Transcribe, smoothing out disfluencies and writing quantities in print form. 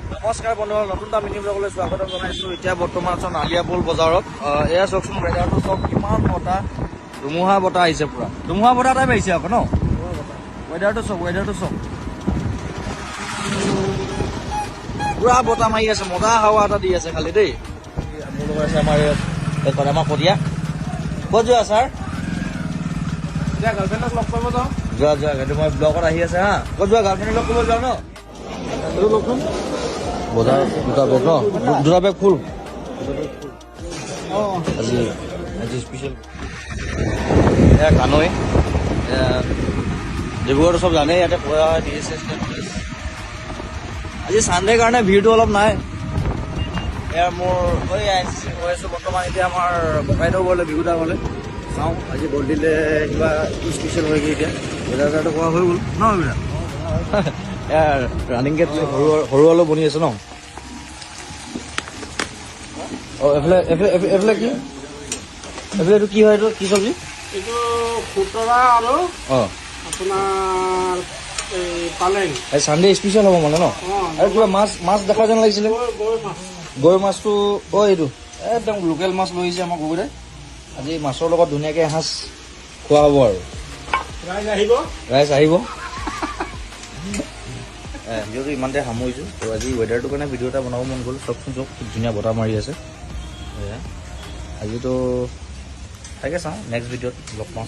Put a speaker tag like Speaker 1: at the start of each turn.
Speaker 1: নমস্কাৰ বন্ধুসকল, নতুন এটা মিনি ব্লগলৈ স্বাগতম জনাইছোঁ। এতিয়া বৰ্তমান আছোঁ নালিয়াপুল বজাৰত। এয়া চাওকচোন ৱেডাৰটো চাওক, কিমান বতাহ, ধুমুহা বতাহ আহিছে পুৰা। ধুমুহা বতাহ টাইপ আহিছে আকৌ ন? ৱেডাৰটো চাওক, পুৰা বতাহ মাৰি আছে, মজা হাৱা এটা দি আছে খালি দেই। মোৰ লগত আছে আমাৰ আমাৰ কটীয়া। ক'ত যোৱা ছাৰ? এতিয়া গাৰ্লফ্ৰেণ্ডক লগ কৰিব যাওঁ। যোৱা সেইটো মই ব্লগত আহি আছে হা। ক'ত যোৱা? গাৰ্লফ্ৰেণ্ডক লগ কৰিব যাওঁ ন? এইটো লওকচোন। বজাৰ দুটা বেগ ন? দুটা বেগ ফুল। আজি স্পেচিয়েল এয়া কানৈ, ডিব্ৰুগড়টো চব জানেই, ইয়াতে পঢ়া হয় DSS। আজি চানডে কাৰণে ভিৰটো অলপ নাই। এয়া মোৰ NCC হৈ আছোঁ বৰ্তমান। এতিয়া আমাৰ ককাইদেউ গ'লে, বিহুদা গ'লে চাওঁ আজি বৰদিলে কিবা স্পেচিয়েল হয়গৈ। এতিয়া বজাৰটো কৰা হৈ গ'ল ন? বিৰা এয়া ৰানিং গেট সৰু অলপ বনি আছে ন? অঁ এইফালে কি? এইফালে এইটো কি হয়? এইটো কি চব্জি?
Speaker 2: এইটো খুতৰা আৰু আপোনাৰ এই পালেং।
Speaker 1: এই চানডে স্পেচিয়েল হ'ব মানে ন? আৰু কিবা মাছ দেখা যেন লাগিছিলে। গৈ মাছটো এইটো একদম লোকেল মাছ লৈ আহিছে আমাৰ গগৈৰে। আজি মাছৰ লগত ধুনীয়াকৈ এসাঁজ খোৱা হ'ব আৰু ৰাইজ আহিব। ভিডিঅ'টো ইমানতে সামৰিছোঁ। তো আজি ৱেডাৰটোৰ কাৰণে ভিডিঅ' এটা বনাব মন গ'ল। চবচোন চব খুব ধুনীয়া বতাহ মাৰি আছে। আজিতো তাকে চাওঁ, নেক্সট ভিডিঅ'ত লগ পাওঁ।